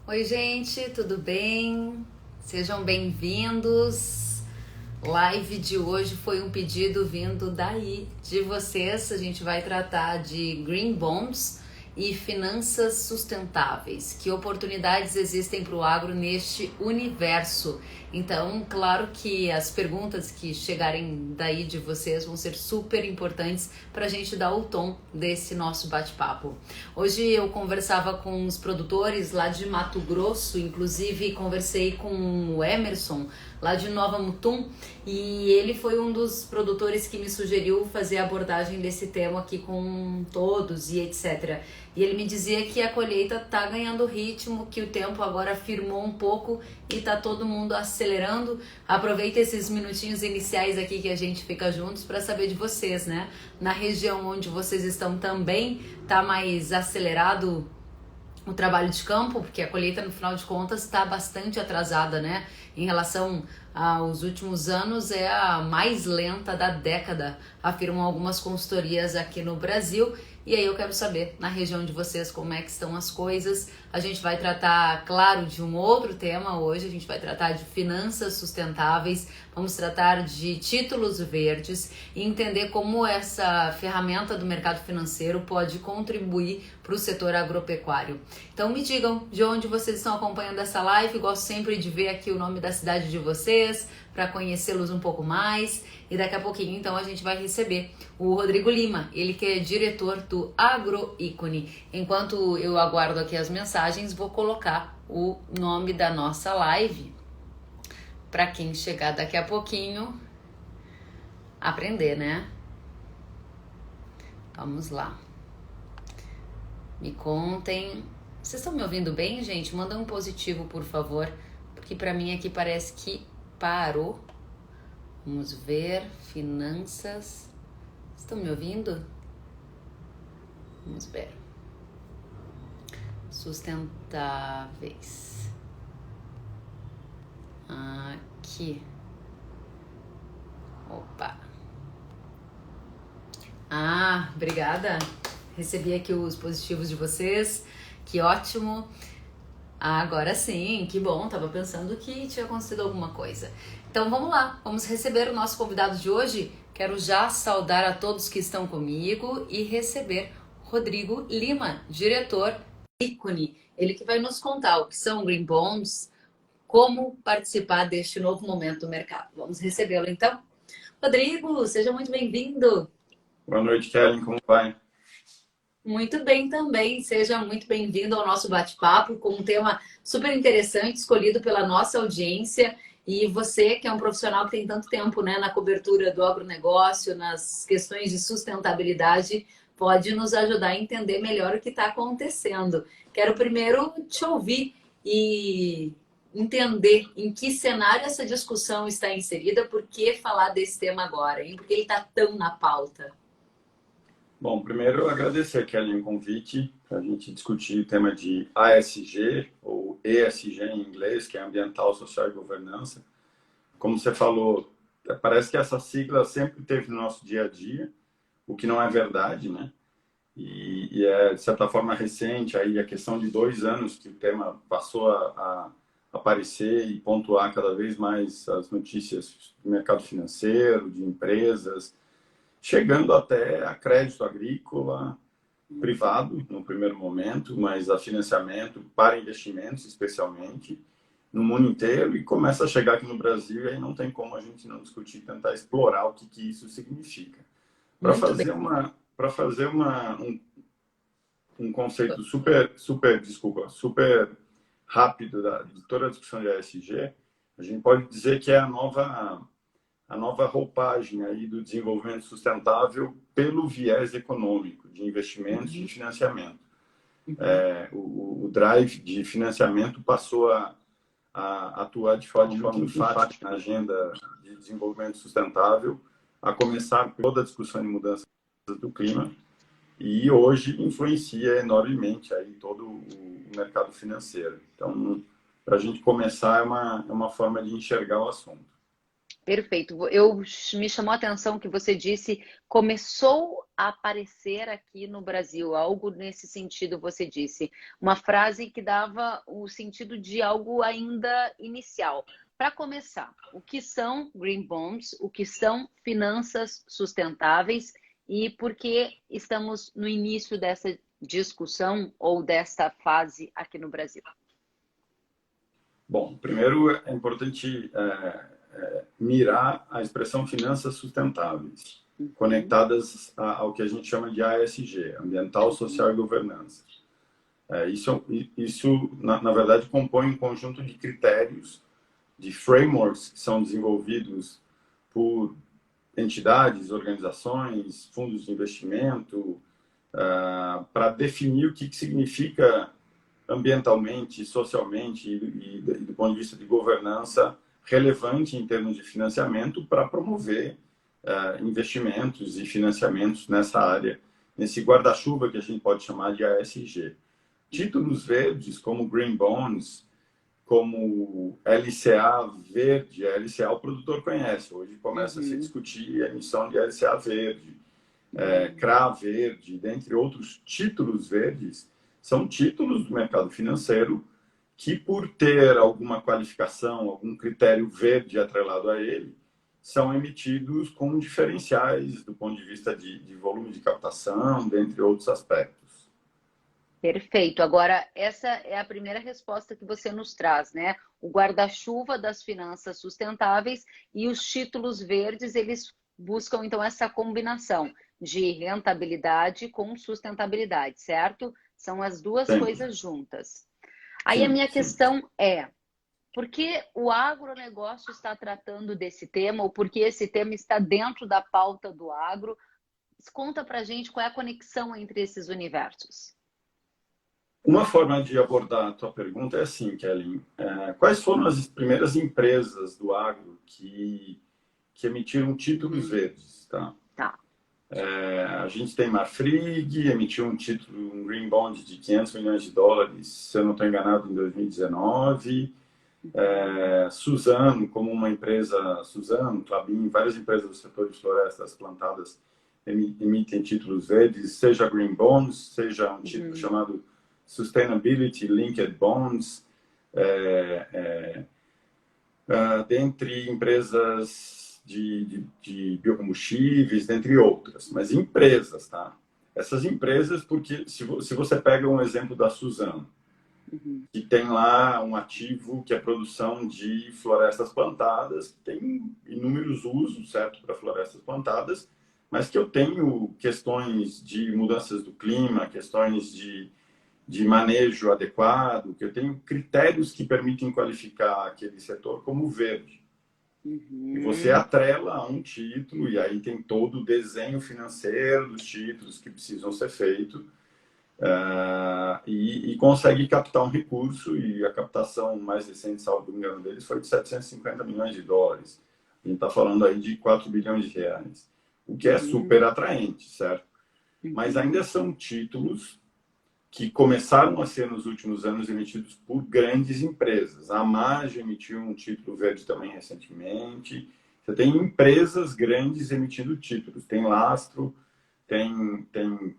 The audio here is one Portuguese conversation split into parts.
Oi, gente, tudo bem? Sejam bem-vindos. Live de hoje foi um pedido vindo daí de vocês. A gente vai tratar de green bonds e finanças sustentáveis. Que oportunidades existem para o agro neste universo? Então, claro que as perguntas que chegarem daí de vocês vão ser super importantes para a gente dar o tom desse nosso bate-papo. Hoje eu conversava com os produtores lá de Mato Grosso, inclusive conversei com o Emerson lá de Nova Mutum, e ele foi um dos produtores que me sugeriu fazer a abordagem desse tema aqui com todos e etc. E ele me dizia que a colheita tá ganhando ritmo, que o tempo agora firmou um pouco e tá todo mundo acelerando. Aproveita esses minutinhos iniciais aqui que a gente fica juntos para saber de vocês, né? Na região onde vocês estão também tá mais acelerado o trabalho de campo, porque a colheita, no final de contas, está bastante atrasada, né? Em relação aos últimos anos, é a mais lenta da década, afirmam algumas consultorias aqui no Brasil. E aí eu quero saber, na região de vocês, como é que estão as coisas. A gente vai tratar, claro, de um outro tema hoje, a gente vai tratar de finanças sustentáveis, vamos tratar de títulos verdes e entender como essa ferramenta do mercado financeiro pode contribuir para o setor agropecuário. Então me digam de onde vocês estão acompanhando essa live. Gosto sempre de ver aqui o nome da cidade de vocês para conhecê-los um pouco mais. E daqui a pouquinho então a gente vai receber o Rodrigo Lima, ele que é diretor do Agroícone. Enquanto eu aguardo aqui as mensagens, vou colocar o nome da nossa live para quem chegar daqui a pouquinho aprender, né? Vamos lá. Me contem. Vocês estão me ouvindo bem, gente? Manda um positivo, por favor, porque para mim aqui parece que parou. Vamos ver. Finanças. Estão me ouvindo? Vamos ver. Sustentáveis. Aqui. Opa. Obrigada. Recebi aqui os positivos de vocês. Que ótimo. Agora sim, que bom. Tava pensando que tinha acontecido alguma coisa. Então vamos lá, vamos receber o nosso convidado de hoje. Quero já saudar a todos que estão comigo e receber Rodrigo Lima, diretor Ícone. Ele que vai nos contar o que são Green Bonds, como participar deste novo momento do mercado. Vamos recebê-lo então. Rodrigo, seja muito bem-vindo. Boa noite, Kellen. Como vai? Muito bem também, seja muito bem-vindo ao nosso bate-papo com um tema super interessante escolhido pela nossa audiência. E você, que é um profissional que tem tanto tempo, né, na cobertura do agronegócio, nas questões de sustentabilidade, pode nos ajudar a entender melhor o que está acontecendo. Quero primeiro te ouvir e entender em que cenário essa discussão está inserida, por que falar desse tema agora, hein? Por que ele está tão na pauta? Bom, primeiro agradecer, Kellen, o convite para a gente discutir o tema de ASG, ou ESG em inglês, que é Ambiental, Social e Governança. Como você falou, parece que essa sigla sempre teve no nosso dia a dia, o que não é verdade, né? E é, de certa forma, recente, aí a questão de 2 anos que o tema passou a aparecer e pontuar cada vez mais as notícias do mercado financeiro, de empresas, chegando até a crédito agrícola privado, no primeiro momento, mas a financiamento para investimentos, especialmente, no mundo inteiro, e começa a chegar aqui no Brasil, e aí não tem como a gente não discutir, tentar explorar o que isso significa. Para Muito bem. fazer um conceito super rápido de toda a discussão de ESG, a gente pode dizer que é a nova roupagem aí do desenvolvimento sustentável pelo viés econômico, de investimentos e financiamento. O drive de financiamento passou a atuar de forma muito enfática na agenda de desenvolvimento sustentável, a começar por toda a discussão de mudança do clima, e hoje influencia enormemente aí todo o mercado financeiro. Então, para a gente começar, é uma forma de enxergar o assunto. Perfeito. Me chamou a atenção que você disse aparecer aqui no Brasil? Algo nesse sentido, você disse. Uma frase que dava o sentido de algo ainda inicial. Para começar, o que são green bonds? O que são finanças sustentáveis? E por que estamos no início dessa discussão ou desta fase aqui no Brasil? Bom, primeiro é importante mirar a expressão finanças sustentáveis, conectadas ao que a gente chama de ASG, Ambiental, Social e Governança. Isso na verdade, compõe um conjunto de critérios, de frameworks que são desenvolvidos por entidades, organizações, fundos de investimento, para definir o que significa ambientalmente, socialmente e do ponto de vista de governança relevante em termos de financiamento para promover investimentos e financiamentos nessa área, nesse guarda-chuva que a gente pode chamar de ASG. Títulos verdes como Green Bonds, como LCA verde, a LCA o produtor conhece, hoje começa a se discutir a emissão de LCA verde, CRA verde, dentre outros títulos verdes, são títulos do mercado financeiro que, por ter alguma qualificação, algum critério verde atrelado a ele, são emitidos com diferenciais do ponto de vista de volume de captação, dentre outros aspectos. Perfeito. Agora, essa é a primeira resposta que você nos traz, né? O guarda-chuva das finanças sustentáveis e os títulos verdes, eles buscam, então, essa combinação de rentabilidade com sustentabilidade, certo? São as duas coisas juntas. Aí a minha questão é, por que o agronegócio está tratando desse tema ou por que esse tema está dentro da pauta do agro? Conta pra gente qual é a conexão entre esses universos. Uma forma de abordar a tua pergunta é assim, Kelly. Quais foram as primeiras empresas do agro que emitiram títulos verdes? Tá. A gente tem Marfrig, emitiu um título, um Green Bond de 500 milhões de dólares, se eu não estou enganado, em 2019. Suzano, como uma empresa, Suzano, Klabin, várias empresas do setor de florestas plantadas emitem títulos verdes, seja Green Bonds, seja um título chamado Sustainability Linked Bonds, dentre empresas de biocombustíveis, dentre outras, mas empresas, tá? Essas empresas, porque se você pega um exemplo da Suzano, que tem lá um ativo que é a produção de florestas plantadas, que tem inúmeros usos, certo, para florestas plantadas, mas que eu tenho questões de mudanças do clima, questões de manejo adequado, que eu tenho critérios que permitem qualificar aquele setor como verde. E você atrela a um título, e aí tem todo o desenho financeiro dos títulos que precisam ser feitos, e consegue captar um recurso, e a captação mais recente, salvo engano deles, foi de 750 milhões de dólares. A gente está falando aí de 4 bilhões de reais, o que é super atraente, certo? Mas ainda são títulos que começaram a ser, nos últimos anos, emitidos por grandes empresas. A Amage emitiu um título verde também recentemente. Você tem empresas grandes emitindo títulos. Tem lastro, tem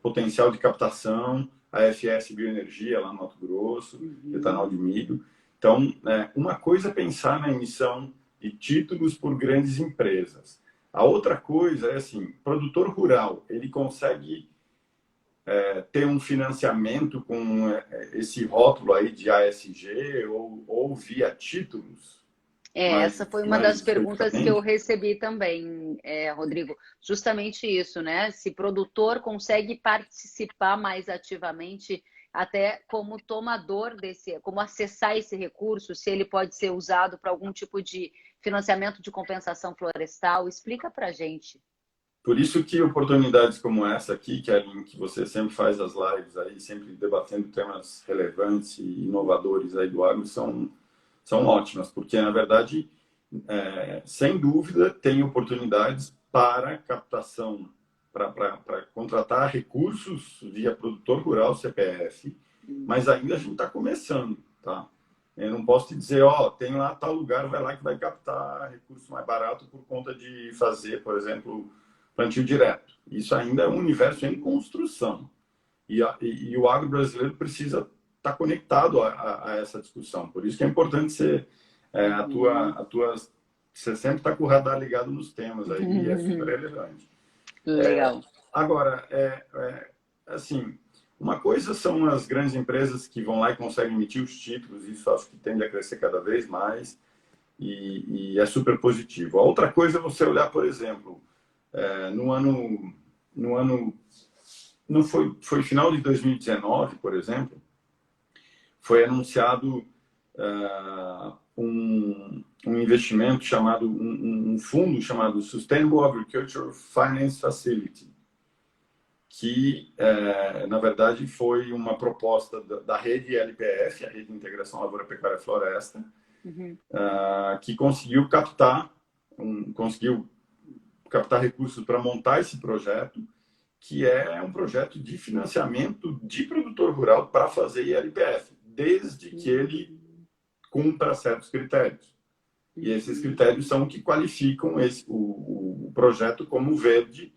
potencial de captação, a FS Bioenergia, lá no Mato Grosso, etanol de milho. Então, uma coisa é pensar na emissão de títulos por grandes empresas. A outra coisa é assim, produtor rural, ele consegue ter um financiamento com esse rótulo aí de ASG ou via títulos? Essa foi uma das perguntas que eu recebi também, Rodrigo. Justamente isso, né? Se produtor consegue participar mais ativamente, até como tomador como acessar esse recurso, se ele pode ser usado para algum tipo de financiamento de compensação florestal. Explica para a gente. Por isso que oportunidades como essa aqui, Kelly, que você sempre faz as lives aí, sempre debatendo temas relevantes e inovadores aí do agro, são ótimas, porque, na verdade, sem dúvida, tem oportunidades para captação, para contratar recursos via produtor rural CPF, mas ainda a gente está começando, tá? Eu não posso te dizer, tem lá tal lugar, vai lá que vai captar recurso mais barato por conta de fazer, por exemplo, plantio direto. Isso ainda é um universo em construção. E o agro brasileiro precisa estar conectado a essa discussão. Por isso que é importante você, você sempre está com o radar ligado nos temas aí, e é super relevante. Legal. Agora, assim, uma coisa são as grandes empresas que vão lá e conseguem emitir os títulos, isso acho que tende a crescer cada vez mais, e é super positivo. A outra coisa é você olhar, por exemplo, no ano não foi final de 2019, por exemplo, foi anunciado um investimento chamado, um fundo chamado Sustainable Agriculture Finance Facility, que, na verdade, foi uma proposta da rede LPF, a Rede de Integração Lavoura, Pecuária e Floresta, que conseguiu captar recursos para montar esse projeto, que é um projeto de financiamento de produtor rural para fazer ILPF, desde que ele cumpra certos critérios. E esses critérios são que qualificam o projeto como verde,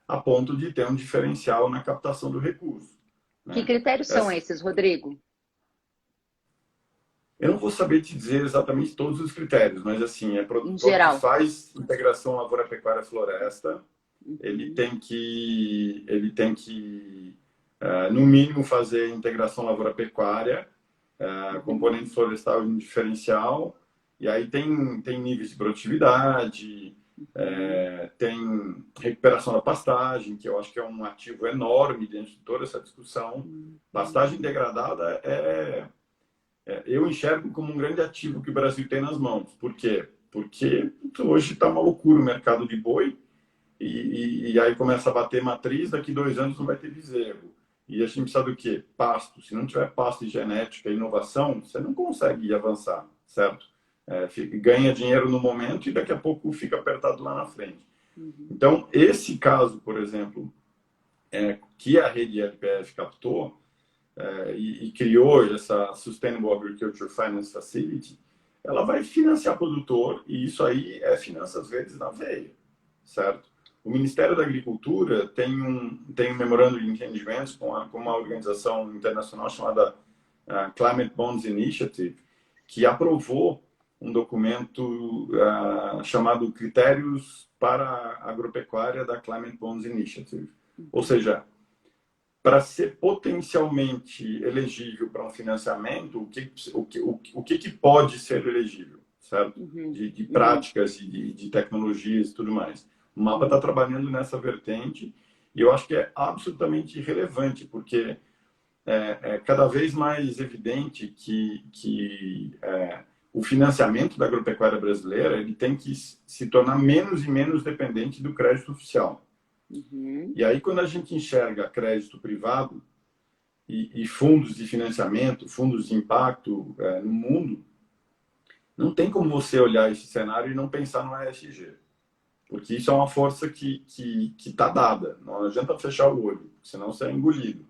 a ponto de ter um diferencial na captação do recurso. Né? Que critérios são esses, Rodrigo? Eu não vou saber te dizer exatamente todos os critérios, mas assim, é produtor que faz integração lavoura-pecuária-floresta, ele tem que no mínimo, fazer integração lavoura-pecuária, componente florestal e diferencial, e aí tem níveis de produtividade, tem recuperação da pastagem, que eu acho que é um ativo enorme dentro de toda essa discussão. Pastagem degradada eu enxergo como um grande ativo que o Brasil tem nas mãos. Por quê? Porque hoje está uma loucura o mercado de boi, e aí começa a bater matriz, daqui 2 anos não vai ter bezerro. E a gente precisa do quê? Pasto. Se não tiver pasto e genética e inovação, você não consegue avançar, certo? Ganha dinheiro no momento e daqui a pouco fica apertado lá na frente. Então, esse caso, por exemplo, que a rede LPF captou e criou essa Sustainable Agriculture Finance Facility, ela vai financiar produtor, e isso aí é finanças verdes na veia, certo? O Ministério da Agricultura tem um memorando de entendimentos com uma organização internacional chamada Climate Bonds Initiative, que aprovou um documento chamado Critérios para a Agropecuária da Climate Bonds Initiative. Ou seja, para ser potencialmente elegível para um financiamento, o que pode ser elegível, certo? De práticas e de tecnologias e tudo mais. O MAPA está trabalhando nessa vertente e eu acho que é absolutamente relevante, porque é cada vez mais evidente que o financiamento da agropecuária brasileira ele tem que se tornar menos e menos dependente do crédito oficial. E aí, quando a gente enxerga crédito privado e fundos de financiamento, fundos de impacto no mundo, não tem como você olhar esse cenário e não pensar no ESG. Porque isso é uma força que está dada. Não adianta fechar o olho, senão você é engolido.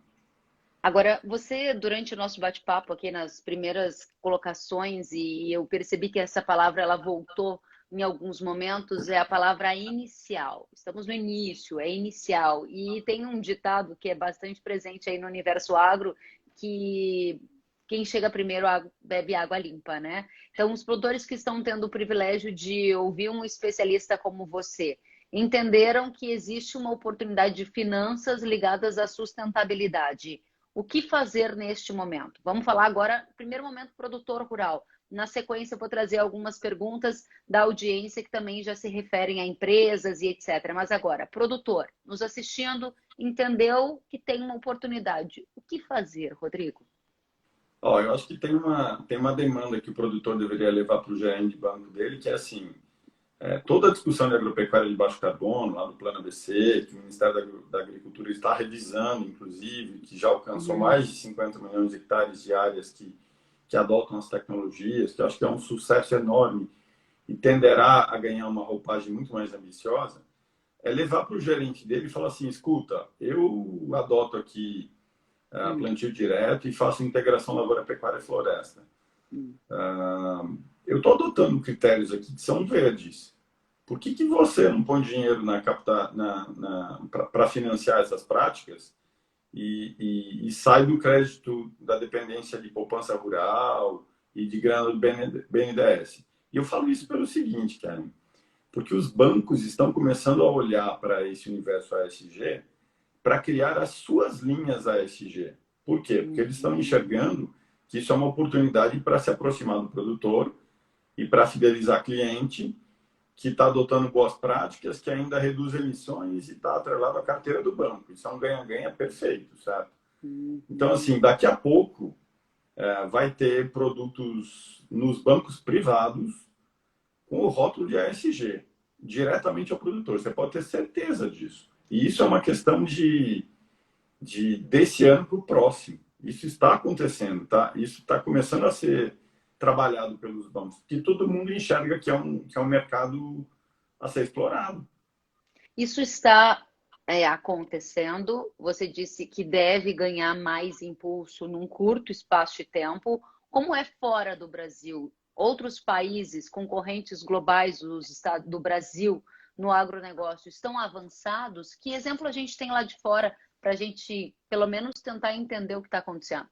Agora, você, durante o nosso bate-papo aqui nas primeiras colocações, e eu percebi que essa palavra ela voltou em alguns momentos, é a palavra inicial. Estamos no início, é inicial. E tem um ditado que é bastante presente aí no universo agro, que quem chega primeiro bebe água limpa, né? Então, os produtores que estão tendo o privilégio de ouvir um especialista como você, entenderam que existe uma oportunidade de finanças ligadas à sustentabilidade. O que fazer neste momento? Vamos falar agora, primeiro momento, produtor rural. Na sequência, eu vou trazer algumas perguntas da audiência que também já se referem a empresas e etc. Mas agora, produtor, nos assistindo, entendeu que tem uma oportunidade. O que fazer, Rodrigo? Eu acho que tem uma demanda que o produtor deveria levar para o gerente de banco dele, que é assim, toda a discussão de agropecuária de baixo carbono, lá do Plano ABC, que o Ministério da Agricultura está revisando, inclusive, que já alcançou mais de 50 milhões de hectares de áreas que adotam as tecnologias, que eu acho que é um sucesso enorme e tenderá a ganhar uma roupagem muito mais ambiciosa, é levar para o gerente dele e falar assim, escuta, eu adoto aqui plantio direto e faço integração lavoura, pecuária e floresta. Eu estou adotando critérios aqui que são verdes. por que que você não põe dinheiro para financiar essas práticas e sai do crédito da dependência de poupança rural e de grana do BNDES? E eu falo isso pelo seguinte, Karen, porque os bancos estão começando a olhar para esse universo ASG para criar as suas linhas ASG. Por quê? Porque eles estão enxergando que isso é uma oportunidade para se aproximar do produtor e para fidelizar cliente que está adotando boas práticas, que ainda reduz emissões e está atrelado à carteira do banco. Isso é um ganha-ganha perfeito, certo? Então, assim, daqui a pouco vai ter produtos nos bancos privados com o rótulo de ASG, diretamente ao produtor. Você pode ter certeza disso. E isso é uma questão desse ano para o próximo. Isso está acontecendo, tá? Isso está começando a ser trabalhado pelos bancos, que todo mundo enxerga que é um mercado a ser explorado. Isso está acontecendo. Você disse que deve ganhar mais impulso num curto espaço de tempo. Como é fora do Brasil? Outros países concorrentes globais do Brasil no agronegócio estão avançados? Que exemplo a gente tem lá de fora para a gente, pelo menos, tentar entender o que está acontecendo?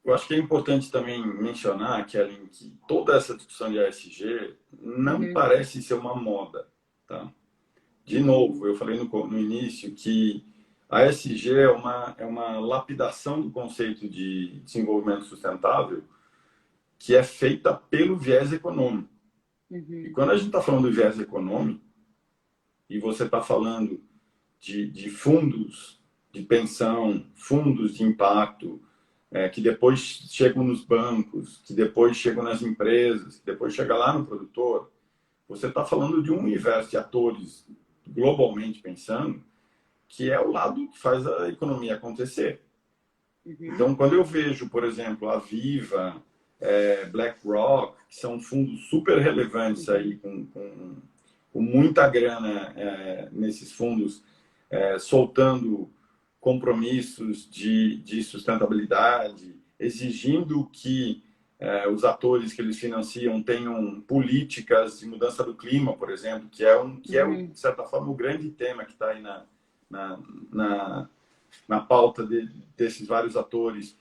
Eu acho que é importante também mencionar, Kellen, que toda essa discussão de ASG não parece ser uma moda, tá? De novo, eu falei no início que a ESG é uma lapidação do conceito de desenvolvimento sustentável que é feita pelo viés econômico. E quando a gente está falando do viés econômico, e você está falando de fundos de pensão, fundos de impacto, que depois chegam nos bancos, que depois chegam nas empresas, que depois chega lá no produtor, você está falando de um universo de atores, globalmente pensando, que é o lado que faz a economia acontecer. Então, quando eu vejo, por exemplo, a Viva, BlackRock, que são fundos super relevantes aí, com muita grana nesses fundos, soltando compromissos de sustentabilidade, exigindo que os atores que eles financiam tenham políticas de mudança do clima, por exemplo, que é, de certa forma, o grande tema que está aí na pauta desses vários atores.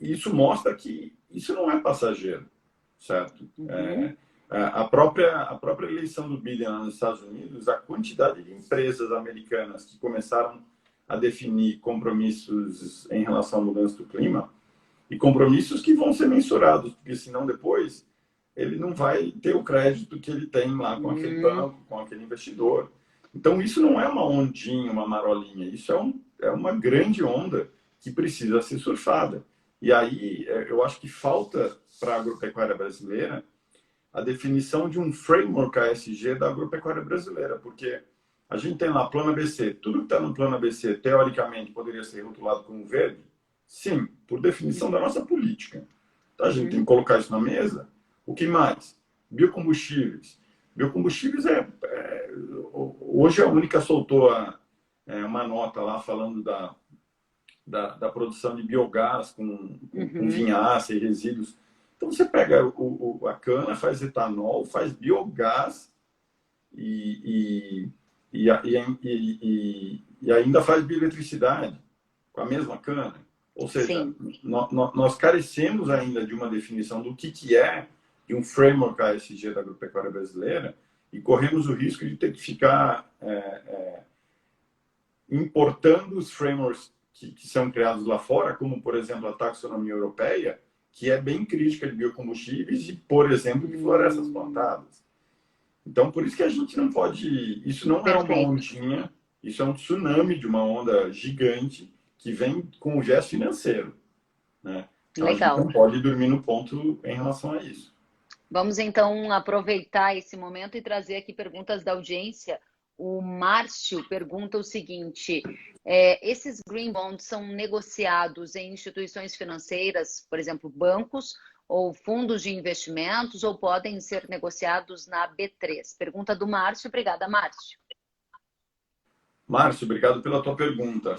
Isso mostra que isso não é passageiro, certo? A própria eleição do Biden lá nos Estados Unidos, a quantidade de empresas americanas que começaram a definir compromissos em relação à mudança do clima, e compromissos que vão ser mensurados, porque senão depois ele não vai ter o crédito que ele tem lá com aquele banco, com aquele investidor. Então isso não é uma ondinha, uma marolinha, isso é uma grande onda que precisa ser surfada. E aí eu acho que falta para a agropecuária brasileira a definição de um framework ASG da agropecuária brasileira, porque a gente tem lá Plano ABC, tudo que está no Plano ABC, teoricamente, poderia ser rotulado como verde? Sim, por definição da nossa política. Então, a gente tem que colocar isso na mesa. O que mais? Biocombustíveis. Biocombustíveis hoje a Única soltou uma nota lá falando da produção de biogás com vinhaça e resíduos. Então, você pega a cana, faz etanol, faz biogás e ainda faz bioeletricidade com a mesma cana. Ou seja, nós carecemos ainda de uma definição do que é de um framework ASG da agropecuária brasileira e corremos o risco de ter que ficar importando os frameworks que são criados lá fora, como, por exemplo, a taxonomia europeia, que é bem crítica de biocombustíveis e, por exemplo, de florestas plantadas. Então, por isso que a gente não pode... Isso não é uma ondinha, isso é um tsunami de uma onda gigante que vem com o gesto financeiro, né? Então, legal. A gente não pode dormir no ponto em relação a isso. Vamos, então, aproveitar esse momento e trazer aqui perguntas da audiência. O Márcio pergunta o seguinte: esses green bonds são negociados em instituições financeiras, por exemplo, bancos ou fundos de investimentos, ou podem ser negociados na B3? Pergunta do Márcio. Obrigada, Márcio. Márcio, obrigado pela tua pergunta.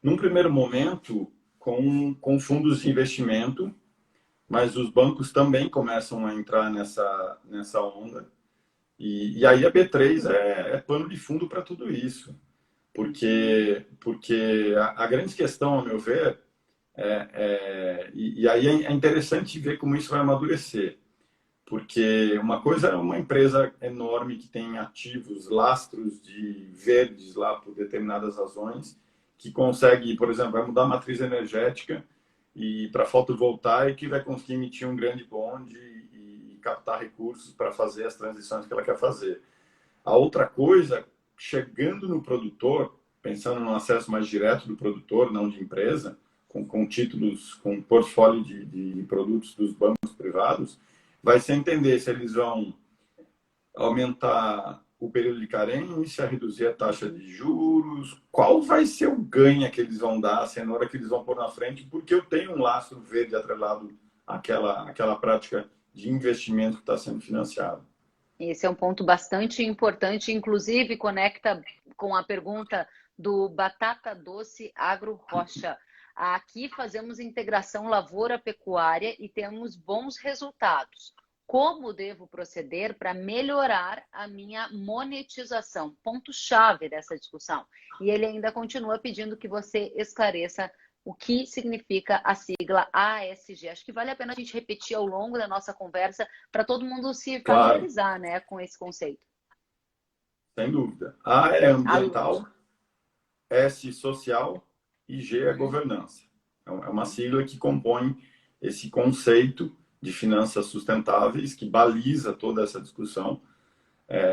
Num primeiro momento, com fundos de investimento, mas os bancos também começam a entrar nessa onda. E aí a B3 é pano de fundo para tudo isso, porque a grande questão, ao meu ver, e aí é interessante ver como isso vai amadurecer, porque uma coisa é uma empresa enorme que tem ativos, lastros de verdes lá por determinadas razões, que consegue, por exemplo, vai mudar a matriz energética e para fotovoltaica vai conseguir emitir um grande bonde e captar recursos para fazer as transições que ela quer fazer. A outra coisa, chegando no produtor, pensando no acesso mais direto do produtor, não de empresa, com títulos, com portfólio de produtos dos bancos privados, vai ser entender se eles vão aumentar o período de carência, reduzir a taxa de juros, qual vai ser o ganho que eles vão dar, se é na hora que eles vão pôr na frente, porque eu tenho um lastro verde atrelado àquela prática de investimento que está sendo financiado. Esse é um ponto bastante importante, inclusive conecta com a pergunta do Batata Doce Agro Rocha. Aqui fazemos integração lavoura-pecuária e temos bons resultados. Como devo proceder para melhorar a minha monetização? Ponto-chave dessa discussão. E ele ainda continua pedindo que você esclareça o que significa a sigla ASG. Acho que vale a pena a gente repetir ao longo da nossa conversa para todo mundo se Claro, familiarizar, né, com esse conceito. sem dúvida. A é ambiental, S social e G é Uhum. governança. É uma sigla que compõe esse conceito de finanças sustentáveis que baliza toda essa discussão.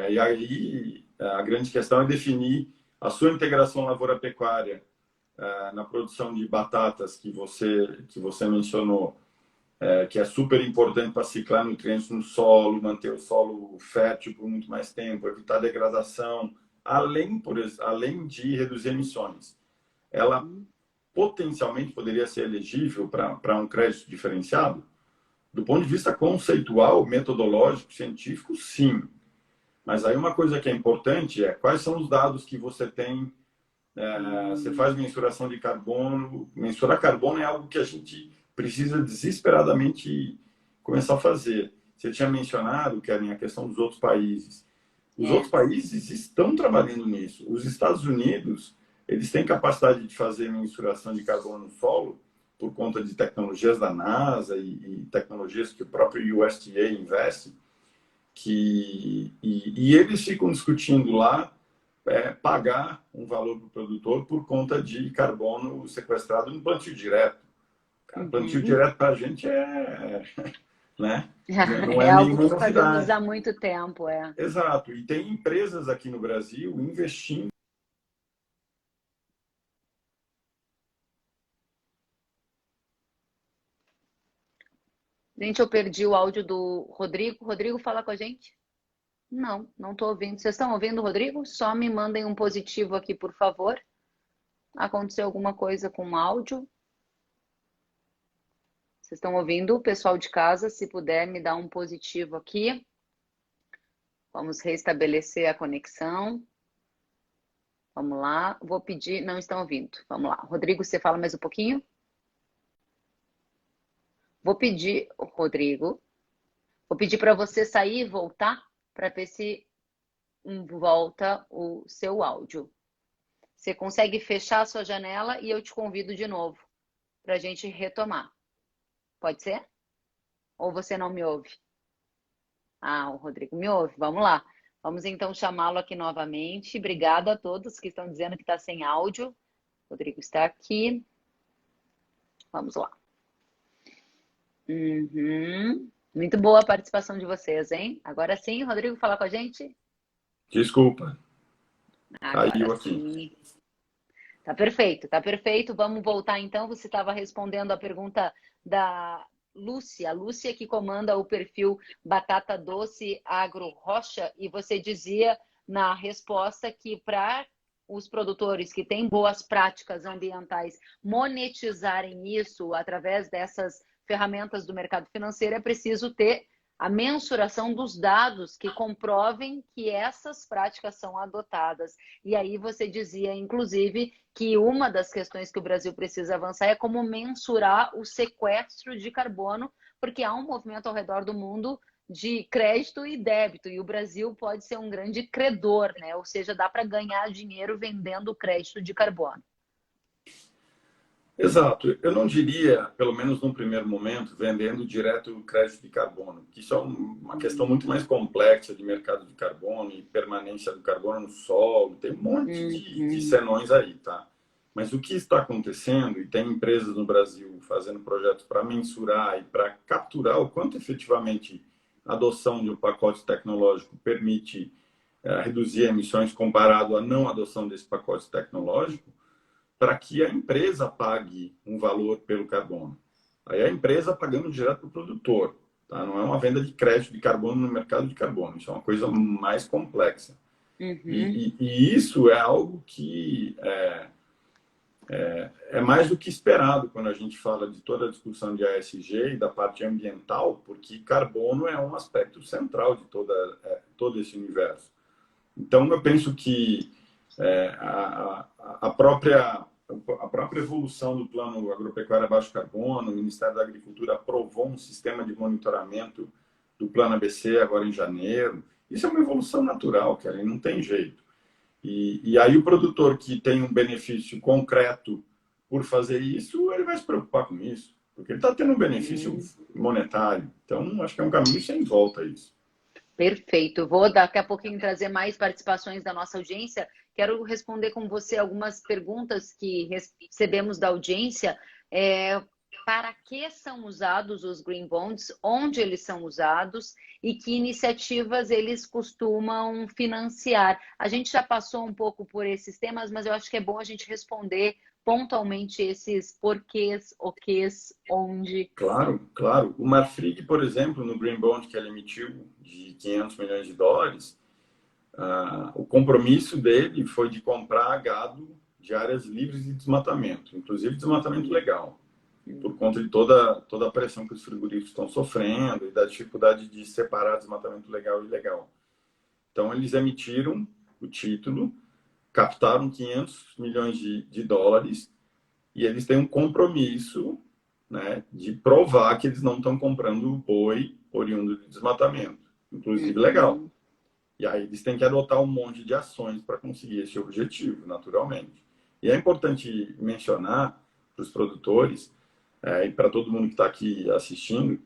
E aí a grande questão é definir a sua integração lavoura-pecuária na produção de batatas que você mencionou, que é super importante para ciclar nutrientes no solo, manter o solo fértil por muito mais tempo, evitar degradação, além de reduzir emissões. Ela potencialmente poderia ser elegível para um crédito diferenciado? Do ponto de vista conceitual, metodológico, científico, sim. Mas aí uma coisa que é importante é quais são os dados que você tem. Você faz mensuração de carbono. Mensurar carbono é algo que a gente precisa desesperadamente começar a fazer. Você tinha mencionado, Karen, a questão dos outros países. Os É. outros países estão trabalhando nisso. Os Estados Unidos, eles têm capacidade de fazer mensuração de carbono no solo por conta de tecnologias da NASA e tecnologias que o próprio USDA investe, e eles ficam discutindo lá pagar um valor para o produtor por conta de carbono sequestrado no plantio direto. Cara, plantio Uhum. direto para a gente né? Não É é algo nenhuma que fazemos novidade. há muito tempo, é. Exato. E tem empresas aqui no Brasil investindo. Gente, eu perdi o áudio do Rodrigo. Rodrigo, fala com a gente? Não estou ouvindo. Vocês estão ouvindo, Rodrigo? Só me mandem um positivo aqui, por favor. Aconteceu alguma coisa com o áudio? Vocês estão ouvindo? O pessoal de casa, se puder me dar um positivo aqui. Vamos restabelecer a conexão. Vamos lá. Vou pedir. Não estão ouvindo. Vamos lá. Rodrigo, você fala mais um pouquinho? Vou pedir, Rodrigo, vou pedir para você sair e voltar para ver se volta o seu áudio. Você consegue fechar a sua janela e eu te convido de novo para a gente retomar. Pode ser? Ou você não me ouve? Ah, o Rodrigo me ouve. Vamos lá. Vamos então chamá-lo aqui novamente. Obrigada a todos que estão dizendo que está sem áudio. O Rodrigo está aqui. Vamos lá. Muito boa a participação de vocês, hein? Agora sim, Rodrigo, fala com a gente? Desculpa, Agora caiu aqui. sim. Tá perfeito, tá perfeito. Vamos voltar então. Você estava respondendo a pergunta da Lúcia, a Lúcia que comanda o perfil Batata Doce Agro Rocha, e você dizia na resposta que para os produtores que têm boas práticas ambientais monetizarem isso através dessas ferramentas do mercado financeiro, é preciso ter a mensuração dos dados que comprovem que essas práticas são adotadas. E aí você dizia, inclusive, que uma das questões que o Brasil precisa avançar é como mensurar o sequestro de carbono, porque há um movimento ao redor do mundo de crédito e débito, e o Brasil pode ser um grande credor, né? Ou seja, dá para ganhar dinheiro vendendo crédito de carbono. Exato. Eu não diria, pelo menos num primeiro momento, vendendo direto o crédito de carbono, que isso é uma questão muito mais complexa de mercado de carbono e permanência do carbono no solo. Tem um monte de senões aí, tá? Mas o que está acontecendo, e tem empresas no Brasil fazendo projetos para mensurar e para capturar o quanto efetivamente a adoção de um pacote tecnológico permite reduzir emissões comparado à não adoção desse pacote tecnológico, para que a empresa pague um valor pelo carbono. Aí a empresa pagando direto para o produtor. Tá? Não é uma venda de crédito de carbono no mercado de carbono. Isso é uma coisa mais complexa. E isso é algo que é mais do que esperado quando a gente fala de toda a discussão de ASG e da parte ambiental, porque carbono é um aspecto central de todo esse universo. Então, eu penso que a própria evolução do Plano Agropecuário Baixo Carbono, o Ministério da Agricultura aprovou um sistema de monitoramento do Plano ABC agora em janeiro. Isso é uma evolução natural, cara, não tem jeito. E aí o produtor que tem um benefício concreto por fazer isso, ele vai se preocupar com isso, porque ele está tendo um benefício monetário. Então, acho que é um caminho sem volta isso. Perfeito. Vou daqui a pouquinho trazer mais participações da nossa audiência. Quero responder com você algumas perguntas que recebemos da audiência. Para que são usados os Green Bonds? Onde eles são usados? E que iniciativas eles costumam financiar? A gente já passou um pouco por esses temas, mas eu acho que é bom a gente responder pontualmente esses porquês, o quês, onde. Claro, claro. O Marfrig, por exemplo, no Green Bond que ele emitiu de 500 milhões de dólares, o compromisso dele foi de comprar gado de áreas livres de desmatamento, inclusive desmatamento legal, por conta de toda a pressão que os frigoríficos estão sofrendo e da dificuldade de separar desmatamento legal e ilegal. Então, eles emitiram o título, captaram 500 milhões de dólares e eles têm um compromisso, né, de provar que eles não estão comprando boi oriundo de desmatamento, inclusive legal. E aí eles têm que adotar um monte de ações para conseguir esse objetivo, naturalmente. E é importante mencionar para os produtores e para todo mundo que está aqui assistindo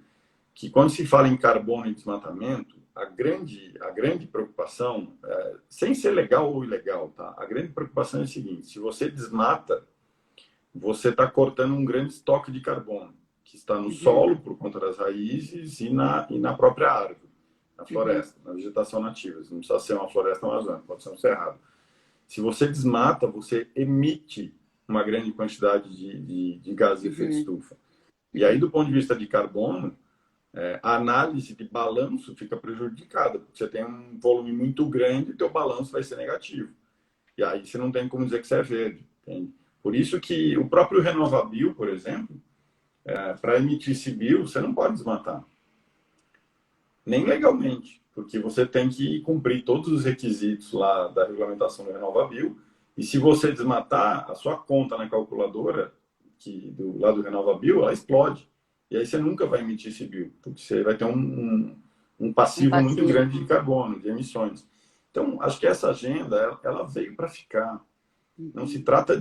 que quando se fala em carbono e desmatamento, a grande preocupação, sem ser legal ou ilegal, tá? A grande preocupação é a seguinte: se você desmata, você está cortando um grande estoque de carbono que está no solo por conta das raízes e na própria árvore, na floresta, na vegetação nativa. Não precisa ser uma floresta amazônica, pode ser um cerrado. Se você desmata, você emite uma grande quantidade de gases de efeito estufa. E aí, do ponto de vista de carbono, a análise de balanço fica prejudicada, porque você tem um volume muito grande e o teu balanço vai ser negativo. E aí você não tem como dizer que você é verde. Entende? Por isso que o próprio RenovaBio, por exemplo, para emitir esse bio, você não pode desmatar. Nem legalmente, porque você tem que cumprir todos os requisitos lá da regulamentação do RenovaBio. E se você desmatar, a sua conta na calculadora lá do RenovaBio, ela explode. E aí você nunca vai emitir esse bio, porque você vai ter um passivo muito grande de carbono, de emissões. Então, acho que essa agenda, ela veio para ficar. Não se trata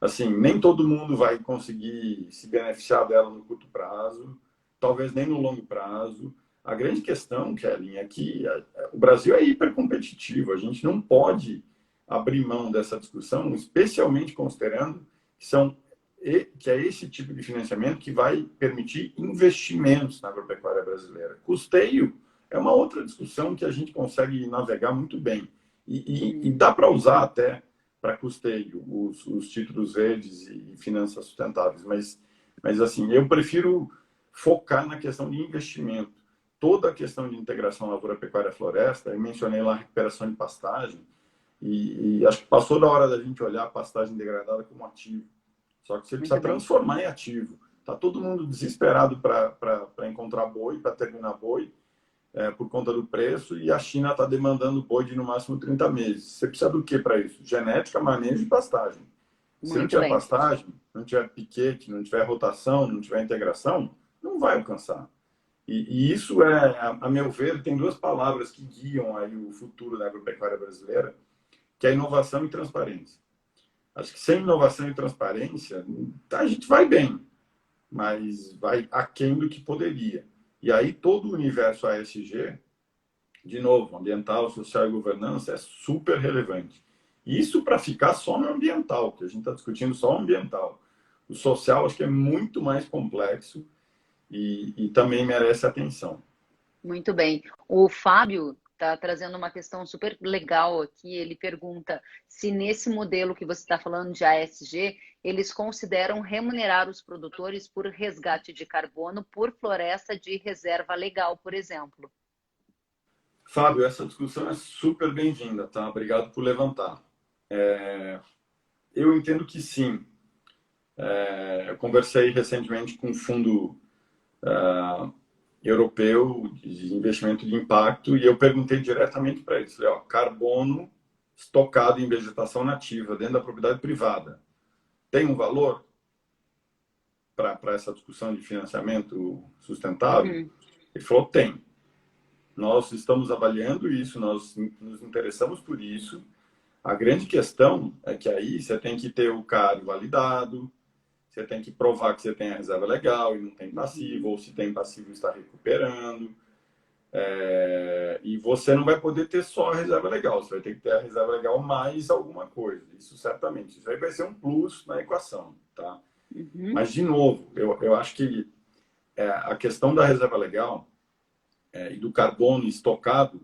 assim, nem todo mundo vai conseguir se beneficiar dela no curto prazo, talvez nem no longo prazo. A grande questão, Kelly, é que o Brasil é hipercompetitivo. A gente não pode abrir mão dessa discussão, especialmente considerando que é esse tipo de financiamento que vai permitir investimentos na agropecuária brasileira. Custeio é uma outra discussão que a gente consegue navegar muito bem. E dá para usar até para custeio os títulos verdes e finanças sustentáveis. Mas assim, eu prefiro focar na questão de investimento. Toda a questão de integração lavoura-pecuária-floresta, eu mencionei lá a recuperação de pastagem, e acho que passou da hora da gente olhar a pastagem degradada como ativo. Só que você precisa transformar em ativo. Está todo mundo desesperado para encontrar boi, para terminar boi, por conta do preço, e a China está demandando boi de no máximo 30 meses. Você precisa do que para isso? Genética, manejo e pastagem. Se não tiver pastagem, não tiver piquete, não tiver rotação, não tiver integração, não vai alcançar. E isso é, a meu ver, tem duas palavras que guiam aí o futuro da agropecuária brasileira, que é inovação e transparência. Acho que sem inovação e transparência, a gente vai bem, mas vai aquém do que poderia. E aí todo o universo ASG, de novo, ambiental, social e governança, é super relevante. Isso para ficar só no ambiental, que a gente está discutindo só o ambiental. O social acho que é muito mais complexo e também merece atenção. Muito bem. O Fábio está trazendo uma questão super legal aqui. Ele pergunta se nesse modelo que você está falando de ASG, eles consideram remunerar os produtores por resgate de carbono por floresta de reserva legal, por exemplo. Fábio, essa discussão é super bem-vinda, tá? Obrigado por levantar. Eu entendo que sim. Eu conversei recentemente com um fundo europeu de investimento de impacto e eu perguntei diretamente para eles, falei, ó, carbono estocado em vegetação nativa dentro da propriedade privada tem um valor para essa discussão de financiamento sustentável? Uhum. Ele falou, tem. Nós estamos avaliando isso, nós nos interessamos por isso. A grande questão é que aí você tem que ter o CAR validado, você tem que provar que você tem a reserva legal e não tem passivo, ou se tem passivo está recuperando. E você não vai poder ter só a reserva legal, você vai ter que ter a reserva legal mais alguma coisa. Isso certamente. Isso aí vai ser um plus na equação, tá? Uhum. Mas, de novo, eu acho que a questão da reserva legal e do carbono estocado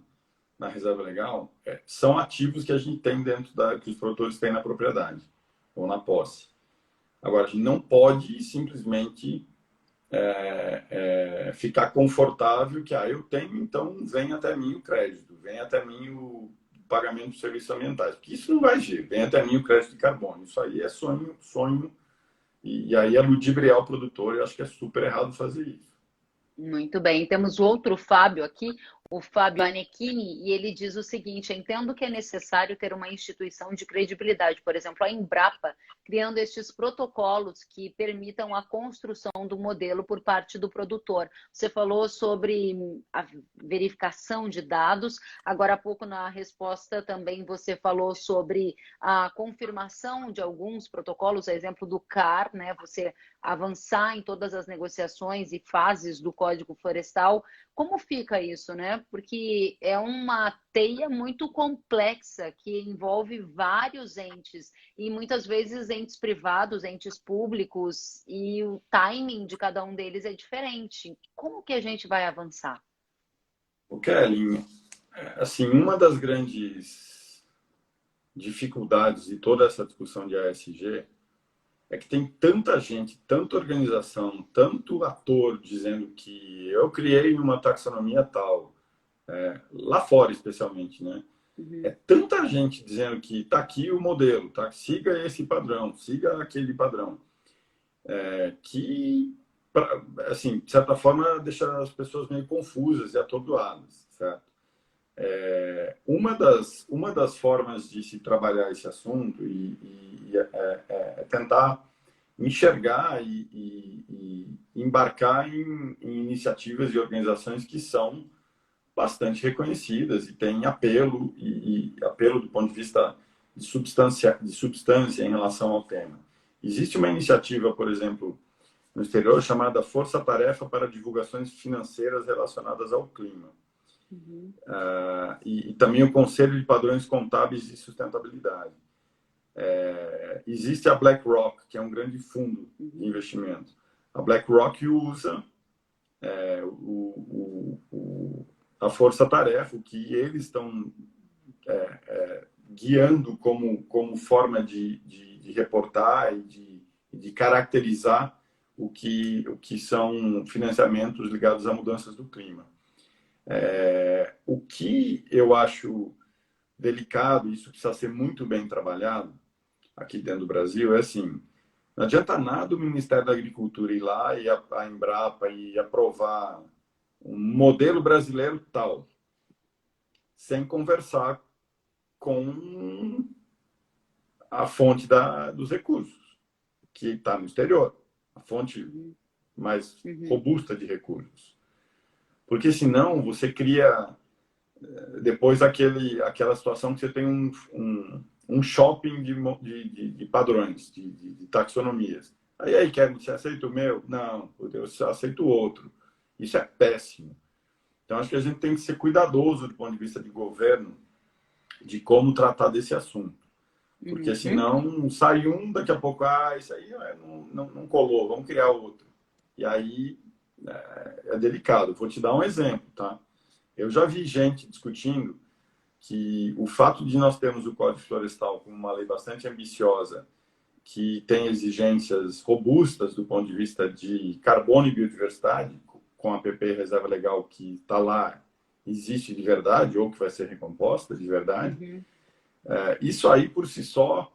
na reserva legal são ativos que a gente tem dentro que os produtores têm na propriedade ou na posse. Agora, a gente não pode simplesmente ficar confortável que eu tenho, então vem até mim o crédito, vem até mim o pagamento de serviços ambientais. Porque isso não vai vir, vem até mim o crédito de carbono. Isso aí é sonho e aí é ludibriar o produtor. Eu acho que é super errado fazer isso. Muito bem. Temos outro Fábio aqui, o Fábio Anechini, e ele diz o seguinte: entendo que é necessário ter uma instituição de credibilidade, por exemplo, a Embrapa, criando estes protocolos que permitam a construção do modelo por parte do produtor. Você falou sobre a verificação de dados, agora há pouco na resposta também você falou sobre a confirmação de alguns protocolos, a exemplo do CAR, né? Você avançar em todas as negociações e fases do Código Florestal. Como fica isso, né? Porque é uma teia muito complexa que envolve vários entes e muitas vezes entes privados, entes públicos, e o timing de cada um deles é diferente. Como que a gente vai avançar? O Kelly, assim, uma das grandes dificuldades de toda essa discussão de ASG é que tem tanta gente, tanta organização, tanto ator dizendo que eu criei uma taxonomia tal, lá fora especialmente, né? Uhum. É tanta gente dizendo que está aqui o modelo, tá? Siga esse padrão, siga aquele padrão, que, assim, de certa forma, deixa as pessoas meio confusas e atordoadas, certo? Uma das formas de se trabalhar esse assunto é tentar enxergar e embarcar em iniciativas e organizações que são bastante reconhecidas e têm apelo e apelo do ponto de vista de substância em relação ao tema. Existe uma iniciativa, por exemplo, no exterior chamada Força Tarefa para Divulgações Financeiras Relacionadas ao Clima. Uhum. E também o Conselho de Padrões Contábeis de Sustentabilidade. Existe a BlackRock, que é um grande fundo de investimento. A BlackRock usa a força-tarefa, o que eles estão guiando como forma de reportar e de caracterizar o que são financiamentos ligados a mudanças do clima. O que eu acho delicado, isso precisa ser muito bem trabalhado aqui dentro do Brasil, é assim, não adianta nada o Ministério da Agricultura ir lá e a Embrapa e aprovar um modelo brasileiro tal, sem conversar com a fonte dos recursos, que está no exterior. A fonte mais robusta de recursos. Porque senão você cria depois aquela situação que você tem um shopping de padrões, de taxonomias. Aí, Kevin, você aceita o meu? Não, eu aceito o outro. Isso é péssimo. Então, acho que a gente tem que ser cuidadoso do ponto de vista de governo, de como tratar desse assunto. Porque senão sai daqui a pouco, isso aí não colou, vamos criar outro. E aí é delicado. Vou te dar um exemplo, tá? Eu já vi gente discutindo que o fato de nós termos o Código Florestal como uma lei bastante ambiciosa, que tem exigências robustas do ponto de vista de carbono e biodiversidade, com a PP Reserva Legal que está lá, existe de verdade, ou que vai ser recomposta de verdade, isso aí por si só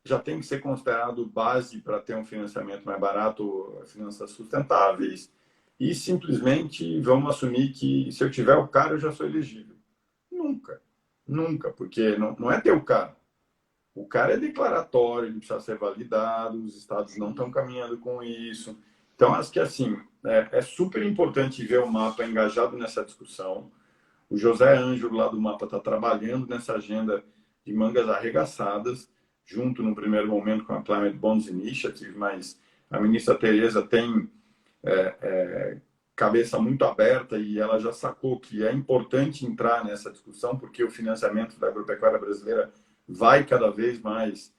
já tem que ser considerado base para ter um financiamento mais barato, finanças sustentáveis, e simplesmente vamos assumir que se eu tiver o carro eu já sou elegível. Nunca, nunca, porque não é ter o carro. O cara é declaratório, ele precisa ser validado, os estados não estão caminhando com isso. Então, acho que assim, é super importante ver o mapa engajado nessa discussão. O José Ângelo, lá do mapa, está trabalhando nessa agenda de mangas arregaçadas, junto no primeiro momento com a Climate Bonds Initiative, mas a ministra Tereza tem cabeça muito aberta e ela já sacou que é importante entrar nessa discussão, porque o financiamento da agropecuária brasileira vai cada vez mais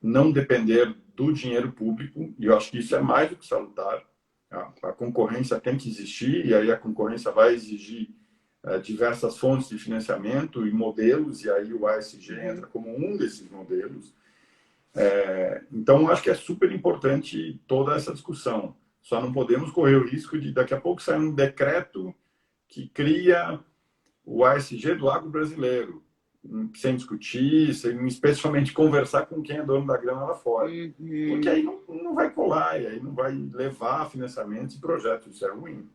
não depender do dinheiro público, e eu acho que isso é mais do que salutar. A concorrência tem que existir, e aí a concorrência vai exigir diversas fontes de financiamento e modelos, e aí o ASG entra como um desses modelos. Então, eu acho que é super importante toda essa discussão. Só não podemos correr o risco de, daqui a pouco, sair um decreto que cria o ASG do agro brasileiro, sem discutir, sem especialmente conversar com quem é dono da grana lá fora. Porque aí não vai colar, e aí não vai levar financiamentos e projetos. Isso é ruim.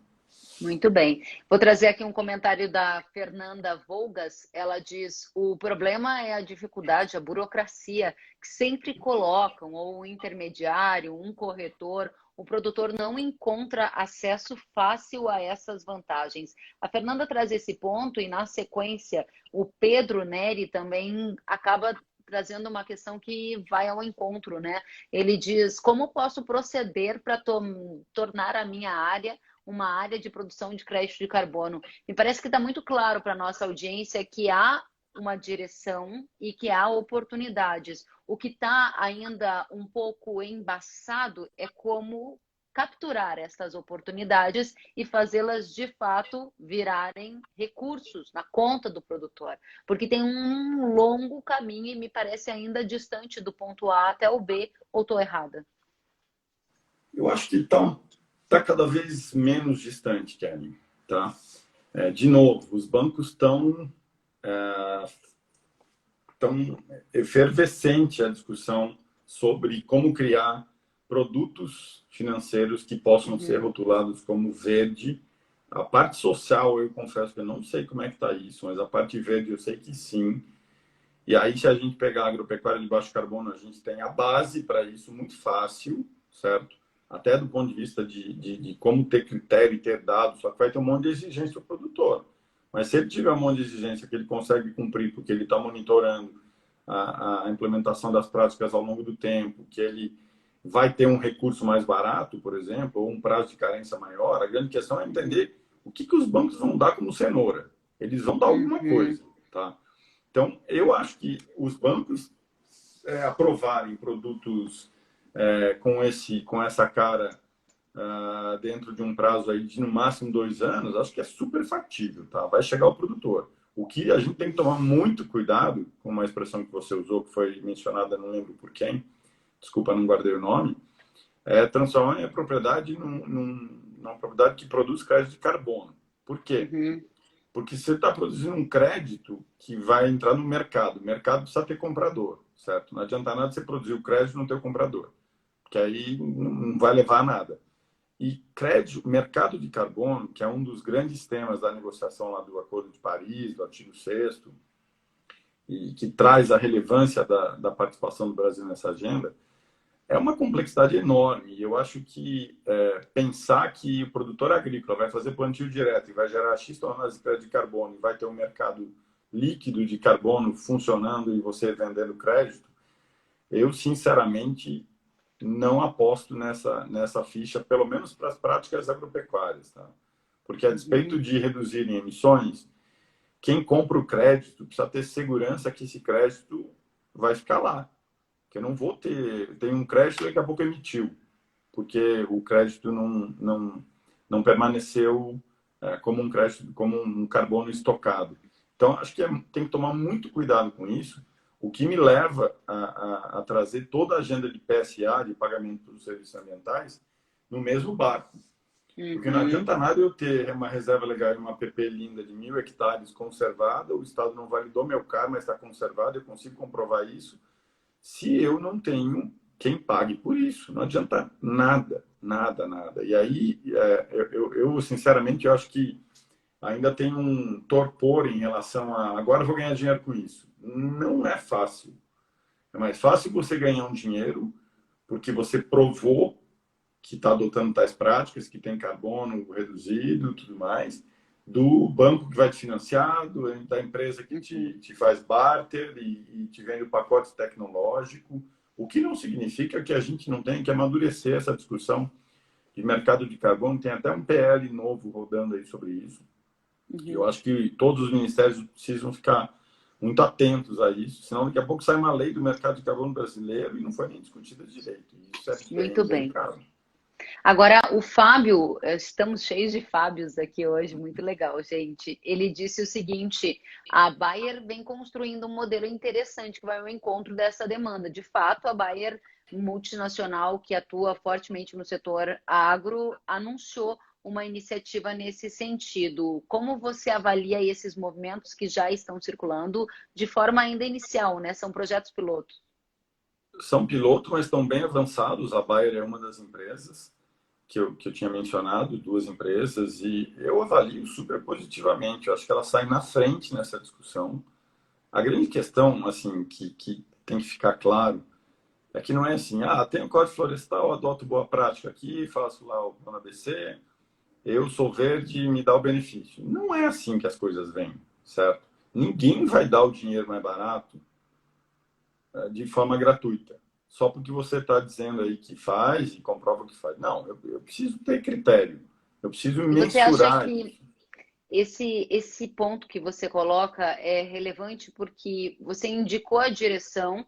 Muito bem. Vou trazer aqui um comentário da Fernanda Volgas. Ela diz: o problema é a dificuldade, a burocracia, que sempre colocam, ou um intermediário, um corretor. O produtor não encontra acesso fácil a essas vantagens. A Fernanda traz esse ponto e, na sequência, o Pedro Neri também acaba trazendo uma questão que vai ao encontro, né? Ele diz: como posso proceder para tornar a minha área uma área de produção de crédito de carbono? Me parece que está muito claro para a nossa audiência que há uma direção e que há oportunidades. O que está ainda um pouco embaçado é como capturar essas oportunidades e fazê-las de fato virarem recursos na conta do produtor, porque tem um longo caminho e me parece ainda distante do ponto A até o B, ou estou errada? Eu acho que está cada vez menos distante, Kelly. Tá? De novo, os bancos estão efervescente a discussão sobre como criar produtos financeiros que possam ser rotulados como verde. A parte social, eu confesso que eu não sei como é que está isso, mas a parte verde eu sei que sim. E aí, se a gente pegar a agropecuária de baixo carbono, a gente tem a base para isso muito fácil, certo? Até do ponto de vista de como ter critério e ter dados, só que vai ter um monte de exigência do produtor. Mas se ele tiver um monte de exigência que ele consegue cumprir, porque ele está monitorando a implementação das práticas ao longo do tempo, que ele vai ter um recurso mais barato, por exemplo, ou um prazo de carência maior, a grande questão é entender o que os bancos vão dar como cenoura. Eles vão dar alguma coisa, tá? Então, eu acho que os bancos aprovarem produtos com essa cara dentro de um prazo aí de no máximo 2 anos, acho que é super factível, tá? Vai chegar ao produtor. O que a gente tem que tomar muito cuidado, com uma expressão que você usou, que foi mencionada, não lembro por quem, desculpa, não guardei o nome, transformar a propriedade numa propriedade que produz crédito de carbono. Por quê? Porque você está produzindo um crédito que vai entrar no mercado. O mercado precisa ter comprador, certo? Não adianta nada você produzir o crédito e não ter o comprador, porque aí não vai levar a nada. E crédito, mercado de carbono, que é um dos grandes temas da negociação lá do Acordo de Paris, do artigo 6º, e que traz a relevância da participação do Brasil nessa agenda, é uma complexidade enorme. E eu acho que pensar que o produtor agrícola vai fazer plantio direto e vai gerar X toneladas de crédito de carbono e vai ter um mercado líquido de carbono funcionando e você vendendo crédito, eu, sinceramente, não aposto nessa ficha, pelo menos para as práticas agropecuárias. Tá? Porque, a despeito de reduzirem emissões, quem compra o crédito precisa ter segurança que esse crédito vai ficar lá. Que eu não vou ter... Tem um crédito e daqui a pouco emitiu, porque o crédito não permaneceu como um crédito, como um carbono estocado. Então, acho que tem que tomar muito cuidado com isso, o que me leva a trazer toda a agenda de PSA, de pagamento dos serviços ambientais, no mesmo barco. Porque não adianta nada eu ter uma reserva legal e uma PP linda de 1.000 hectares conservada, o Estado não validou meu CAR, mas está conservado, eu consigo comprovar isso, se eu não tenho quem pague por isso. Não adianta nada, nada, nada. E aí, eu sinceramente, eu acho que ainda tem um torpor em relação a agora eu vou ganhar dinheiro com isso. Não é fácil. É mais fácil você ganhar um dinheiro porque você provou que está adotando tais práticas, que tem carbono reduzido e tudo mais, do banco que vai te financiar, da empresa que te faz barter e te vende o pacote tecnológico, o que não significa que a gente não tenha que amadurecer essa discussão de mercado de carbono. Tem até um PL novo rodando aí sobre isso. Eu acho que todos os ministérios precisam ficar muito atentos a isso, senão daqui a pouco sai uma lei do mercado de carbono brasileiro e não foi nem discutida direito. Isso é Muito bem. delicado. Agora, o Fábio, estamos cheios de Fábios aqui hoje, muito legal, gente. Ele disse o seguinte: a Bayer vem construindo um modelo interessante que vai ao encontro dessa demanda. De fato, a Bayer, multinacional que atua fortemente no setor agro, anunciou uma iniciativa nesse sentido. Como você avalia esses movimentos que já estão circulando de forma ainda inicial, né? São projetos pilotos. São pilotos, mas estão bem avançados. A Bayer é uma das empresas que eu tinha mencionado, 2 empresas, e eu avalio super positivamente. Eu acho que ela sai na frente nessa discussão. A grande questão, assim, que tem que ficar claro, é que não é assim, tem o Código Florestal, adoto boa prática aqui, faço lá o plano ABC, eu sou verde e me dá o benefício. Não é assim que as coisas vêm, certo? Ninguém vai dar o dinheiro mais barato de forma gratuita. Só porque você está dizendo aí que faz e comprova que faz. Não, eu preciso ter critério. Eu preciso mensurar. Você acha que esse ponto que você coloca é relevante porque você indicou a direção,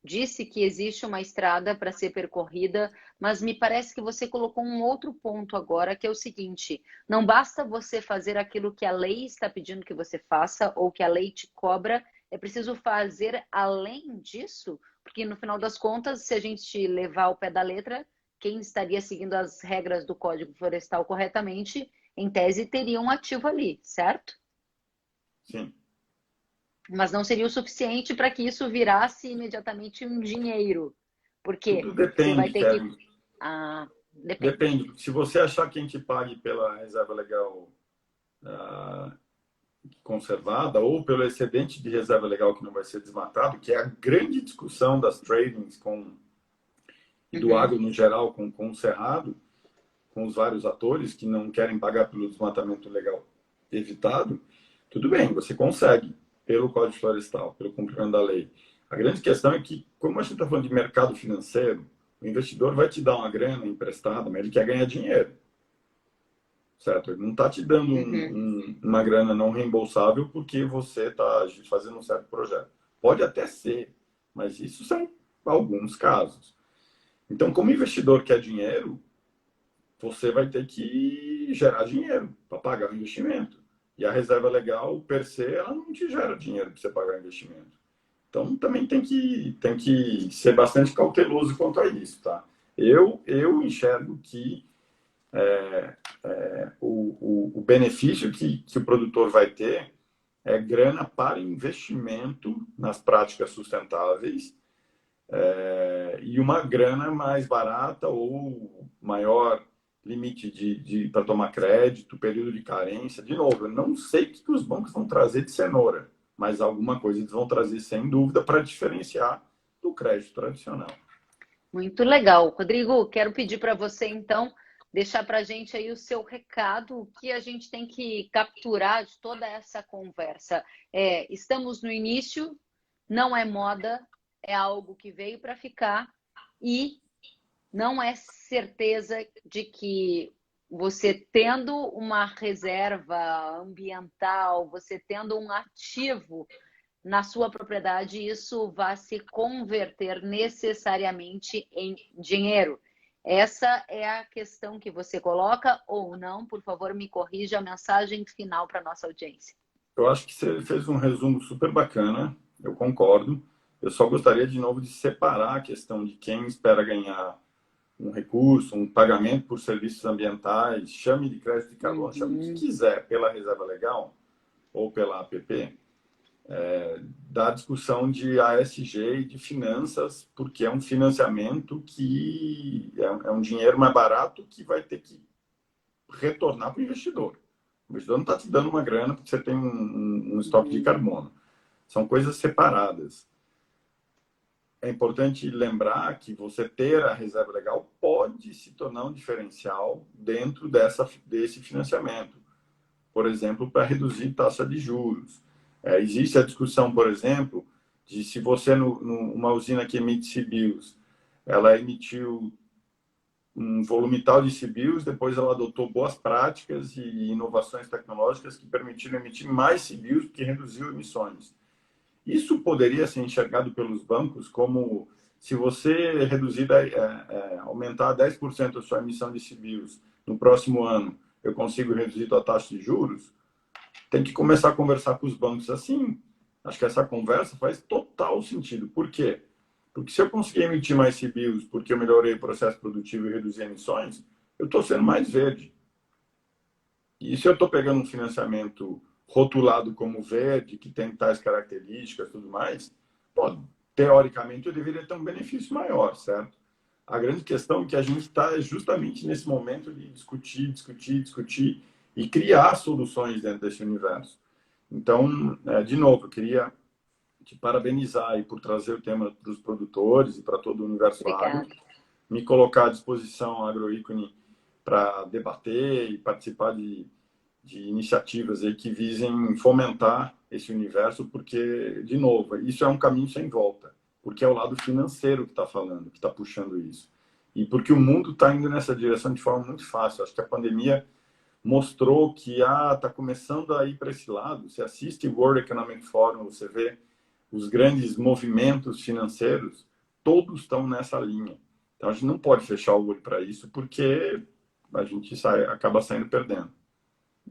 disse que existe uma estrada para ser percorrida, mas me parece que você colocou um outro ponto agora, que é o seguinte: não basta você fazer aquilo que a lei está pedindo que você faça ou que a lei te cobra, é preciso fazer além disso, porque no final das contas, se a gente levar ao pé da letra, quem estaria seguindo as regras do Código Florestal corretamente, em tese, teria um ativo ali, certo? Sim. Mas não seria o suficiente para que isso virasse imediatamente um dinheiro. Porque Tudo você vai depende, ter Kevin. que. Depende. Depende. Se você achar que a gente pague pela reserva legal conservada ou pelo excedente de reserva legal que não vai ser desmatado, que é a grande discussão das tradings e do agro no geral com o Cerrado, com os vários atores que não querem pagar pelo desmatamento legal evitado, tudo bem, você consegue pelo Código Florestal, pelo cumprimento da lei. A grande questão é que, como a gente está falando de mercado financeiro, o investidor vai te dar uma grana emprestada, mas ele quer ganhar dinheiro. Certo? Ele não está te dando uma grana não reembolsável porque você está fazendo um certo projeto. Pode até ser, mas isso são alguns casos. Então, como investidor quer dinheiro, você vai ter que gerar dinheiro para pagar o investimento. E a reserva legal, per se, ela não te gera dinheiro para você pagar o investimento. Então, também tem que ser bastante cauteloso quanto a isso. Tá? Eu enxergo que o benefício que o produtor vai ter é grana para investimento nas práticas sustentáveis e uma grana mais barata ou maior limite para tomar crédito, período de carência. De novo, eu não sei o que os bancos vão trazer de cenoura, mas alguma coisa eles vão trazer sem dúvida para diferenciar do crédito tradicional. Muito legal. Rodrigo, quero pedir para você, então, deixar para a gente aí o seu recado, o que a gente tem que capturar de toda essa conversa. Estamos no início, não é moda, é algo que veio para ficar e não é certeza de que você tendo uma reserva ambiental, você tendo um ativo na sua propriedade, isso vai se converter necessariamente em dinheiro. Essa é a questão que você coloca ou não? Por favor, me corrija a mensagem final para a nossa audiência. Eu acho que você fez um resumo super bacana, eu concordo. Eu só gostaria, de novo, de separar a questão de quem espera ganhar um recurso, um pagamento por serviços ambientais, chame de crédito de carbono, chame o que quiser, pela reserva legal ou pela APP, da discussão de ASG e de finanças, porque é um financiamento que é um dinheiro mais barato que vai ter que retornar para o investidor. O investidor não está te dando uma grana porque você tem um estoque de carbono. São coisas separadas. É importante lembrar que você ter a reserva legal pode se tornar um diferencial dentro desse financiamento. Por exemplo, para reduzir taxa de juros. Existe a discussão, por exemplo, de se você, numa usina que emite CBIOS, ela emitiu um volume tal de CBIOS, depois ela adotou boas práticas e inovações tecnológicas que permitiram emitir mais CBIOS, porque reduziu emissões. Isso poderia ser enxergado pelos bancos como, se você aumentar 10% a sua emissão de CBIOS no próximo ano, eu consigo reduzir a taxa de juros? Tem que começar a conversar com os bancos assim. Acho que essa conversa faz total sentido. Por quê? Porque se eu conseguir emitir mais CBIOS porque eu melhorei o processo produtivo e reduzi emissões, eu estou sendo mais verde. E se eu estou pegando um financiamento rotulado como verde, que tem tais características e tudo mais, pô, teoricamente eu deveria ter um benefício maior, certo? A grande questão é que a gente está justamente nesse momento de discutir e criar soluções dentro desse universo. Então, de novo, eu queria te parabenizar aí por trazer o tema para os produtores e para todo o universo agro, me colocar à disposição a Agroícone para debater e participar de iniciativas aí que visem fomentar esse universo, porque, de novo, isso é um caminho sem volta, porque é o lado financeiro que está falando, que está puxando isso. E porque o mundo está indo nessa direção de forma muito fácil. Acho que a pandemia mostrou que está começando a ir para esse lado. Você assiste o World Economic Forum, você vê os grandes movimentos financeiros, todos estão nessa linha. Então, a gente não pode fechar o olho para isso, porque a gente acaba saindo perdendo.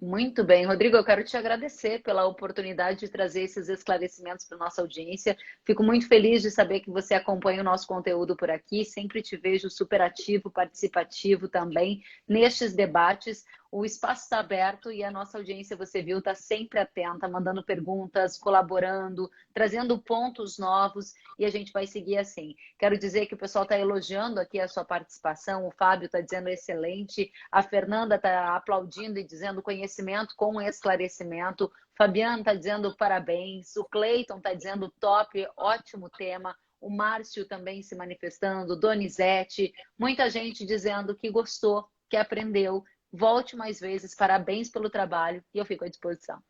Muito bem, Rodrigo, eu quero te agradecer pela oportunidade de trazer esses esclarecimentos para nossa audiência. Fico muito feliz de saber que você acompanha o nosso conteúdo por aqui. Sempre te vejo super ativo, participativo também nestes debates. O espaço está aberto e a nossa audiência, você viu, está sempre atenta, mandando perguntas, colaborando, trazendo pontos novos e a gente vai seguir assim. Quero dizer que o pessoal está elogiando aqui a sua participação, o Fábio está dizendo excelente, a Fernanda está aplaudindo e dizendo conhecimento com esclarecimento, o Fabiano está dizendo parabéns, o Cleiton está dizendo top, ótimo tema, o Márcio também se manifestando, Donizete, muita gente dizendo que gostou, que aprendeu. Volte mais vezes, parabéns pelo trabalho e eu fico à disposição.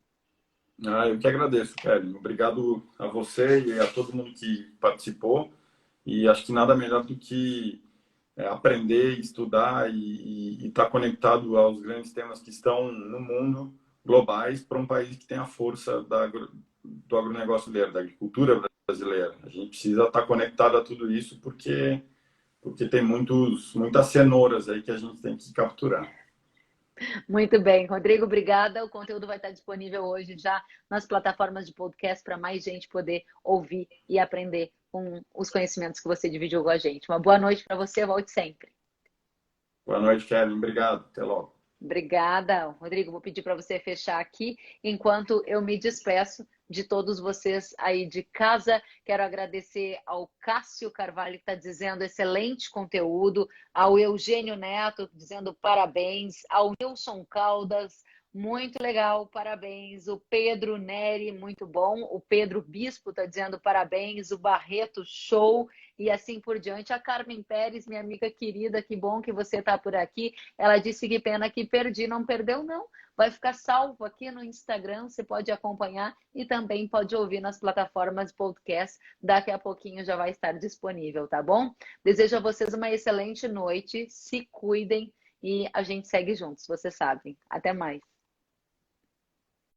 Eu que agradeço, Kelly. Obrigado a você e a todo mundo que participou. E acho que nada melhor do que aprender, estudar e estar conectado aos grandes temas que estão no mundo, globais, para um país que tem a força do agronegócio brasileiro, da agricultura brasileira. A gente precisa estar conectado a tudo isso porque tem muitas cenouras aí que a gente tem que capturar. Muito bem, Rodrigo, obrigada. O conteúdo vai estar disponível hoje já nas plataformas de podcast para mais gente poder ouvir e aprender com os conhecimentos que você dividiu com a gente. Uma boa noite para você, volte sempre. Boa noite, Kevin. Obrigado. Até logo. Obrigada. Rodrigo, vou pedir para você fechar aqui enquanto eu me despeço de todos vocês aí de casa. Quero agradecer ao Cássio Carvalho, que está dizendo excelente conteúdo, ao Eugênio Neto, dizendo parabéns, ao Nilson Caldas, Muito legal, parabéns. O Pedro Neri, muito bom. O Pedro Bispo está dizendo parabéns. O Barreto, show. E assim por diante. A Carmen Pérez, minha amiga querida, que bom que você está por aqui. Ela disse que pena que perdi, não perdeu, não. Vai ficar salvo aqui no Instagram, você pode acompanhar e também pode ouvir nas plataformas podcast. Daqui a pouquinho já vai estar disponível, tá bom? Desejo a vocês uma excelente noite, se cuidem e a gente segue juntos, vocês sabem. Até mais.